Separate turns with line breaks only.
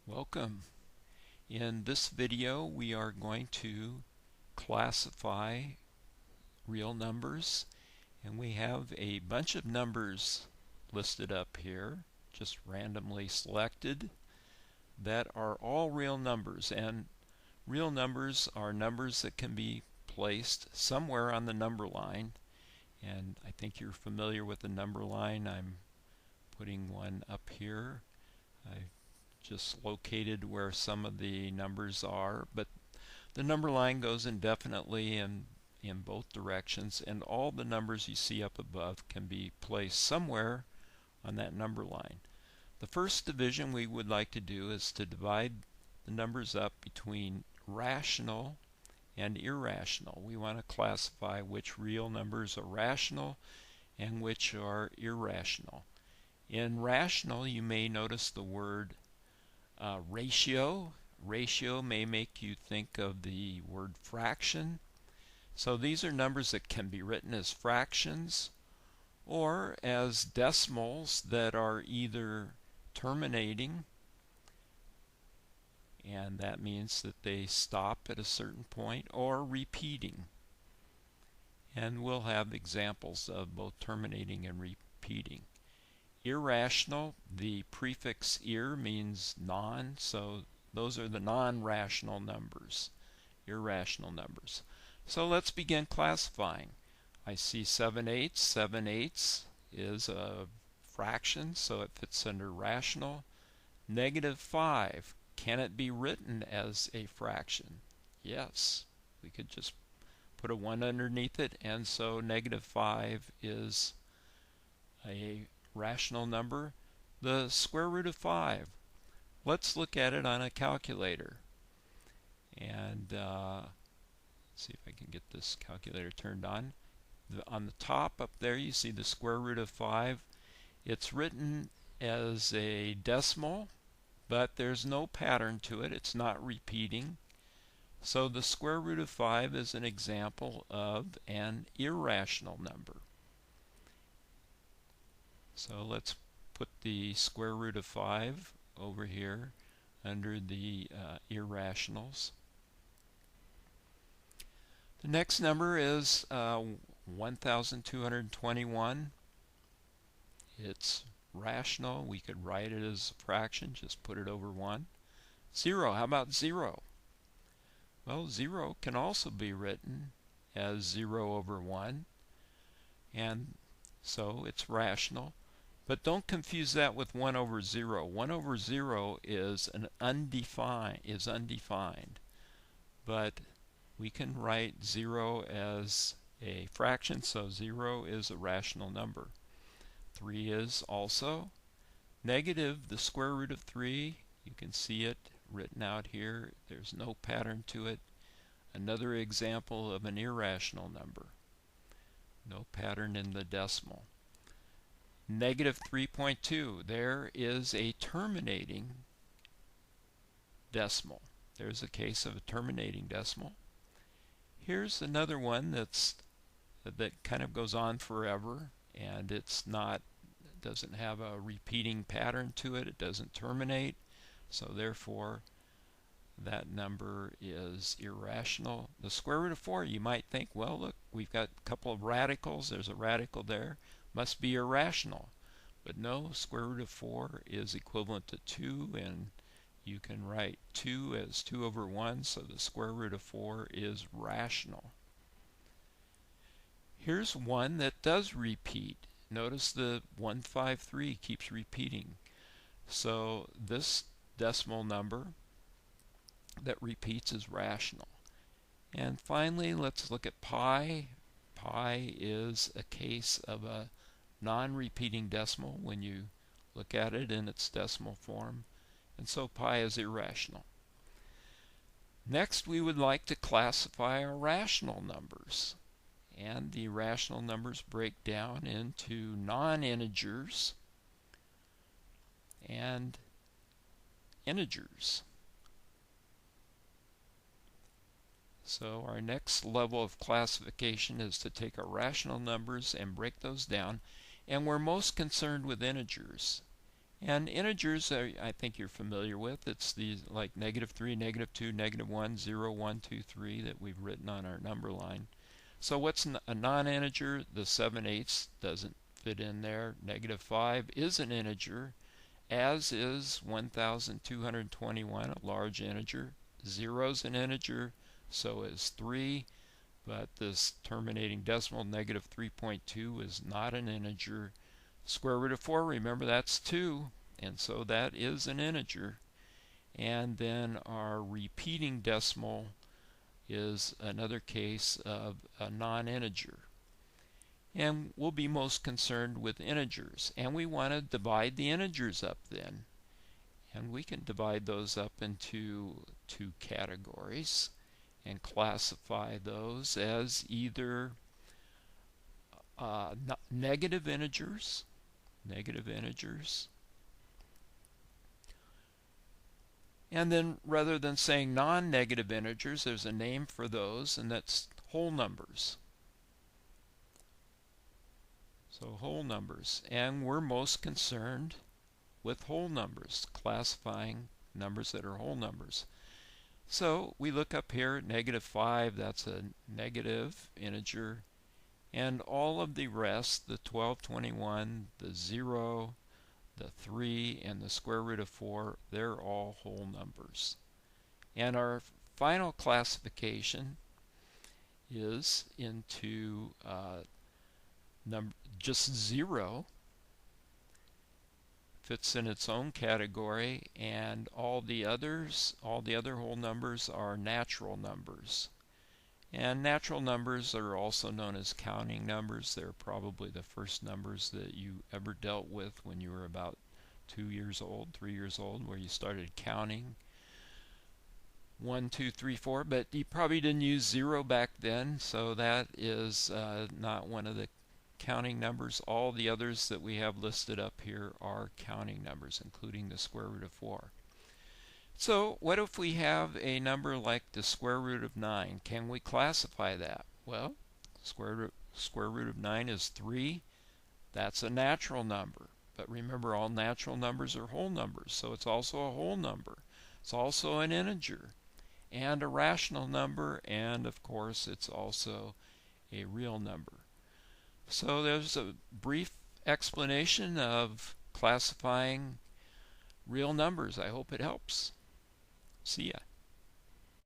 Welcome. In this video we are going to classify real numbers, and we have a bunch of numbers listed up here, just randomly selected, that are all real numbers. And real numbers are numbers that can be placed somewhere on the number line, and I think you're familiar with the number line. I'm putting one up here. I've just located where some of the numbers are, but the number line goes indefinitely in both directions, and all the numbers you see up above can be placed somewhere on that number line. The first division we would like to do is to divide the numbers up between rational and irrational. We want to classify which real numbers are rational and which are irrational. In rational, you may notice the word ratio. Ratio may make you think of the word fraction. So these are numbers that can be written as fractions or as decimals that are either terminating, and that means that they stop at a certain point, or repeating. And we'll have examples of both terminating and repeating. Irrational, the prefix ir means non, so those are the non-rational numbers, irrational numbers. So let's begin classifying. I see 7/8. 7/8 is a fraction, so it fits under rational. -5, can it be written as a fraction? Yes, we could just put a 1 underneath it, and so -5 is a rational number. The square root of 5. Let's look at it on a calculator. And see if I can get this calculator turned on. On the top up there you see the square root of 5. It's written as a decimal, but there's no pattern to it. It's not repeating. So the square root of 5 is an example of an irrational number. So let's put the square root of 5 over here under the irrationals. The next number is 1221. It's rational. We could write it as a fraction, just put it over 1. 0, how about 0? Well, 0 can also be written as 0 over 1, and so it's rational. But don't confuse that with 1 over 0. 1 over 0 is undefined. But we can write 0 as a fraction, so 0 is a rational number. 3 is also. Negative, the square root of 3, you can see it written out here. There's no pattern to it. Another example of an irrational number. No pattern in the decimal. -3.2, there is a terminating decimal. There's a case of a terminating decimal. Here's another one that kind of goes on forever, and it doesn't have a repeating pattern to it. It doesn't terminate, so therefore that number is irrational. The square root of 4, you might think, well, look, we've got a couple of radicals. There's a radical there. Must be irrational. But no, square root of 4 is equivalent to 2, and you can write 2 as 2 over 1, so the square root of 4 is rational. Here's one that does repeat. Notice the 153 keeps repeating. So this decimal number that repeats is rational. And finally, let's look at pi. Pi is a case of a non-repeating decimal when you look at it in its decimal form, and so pi is irrational. Next, we would like to classify our rational numbers, and the rational numbers break down into non-integers and integers. So our next level of classification is to take our rational numbers and break those down, and we're most concerned with integers. And integers I think you're familiar with. It's these like -3, -2, -1, 0, 1, 2, 3 that we've written on our number line. So what's a non-integer? The 7/8 doesn't fit in there. -5 is an integer, as is 1,221, a large integer. 0 is an integer, so is 3. But this terminating decimal, -3.2, is not an integer. Square root of 4, remember that's 2, and so that is an integer. And then our repeating decimal is another case of a non-integer. And we'll be most concerned with integers. And we want to divide the integers up then. And we can divide those up into two categories and classify those as either negative integers, and then rather than saying non-negative integers, there's a name for those, and that's whole numbers. So whole numbers, and we're most concerned with whole numbers, classifying numbers that are whole numbers. So we look up here at -5, that's a negative integer, and all of the rest, the 1221, the 0, the 3, and the square root of 4, they're all whole numbers. And our final classification is into just 0 fits in its own category, and all the other whole numbers are natural numbers. And natural numbers are also known as counting numbers. They're probably the first numbers that you ever dealt with when you were about 2 years old, 3 years old, where you started counting 1, 2, 3, 4, but you probably didn't use 0 back then, so that is not one of the counting numbers. All the others that we have listed up here are counting numbers, including the square root of 4. So what if we have a number like the square root of 9? Can we classify that? Well, square root of 9 is 3. That's a natural number. But remember, all natural numbers are whole numbers, so it's also a whole number. It's also an integer and a rational number, and of course it's also a real number. So there's a brief explanation of classifying real numbers. I hope it helps. See ya.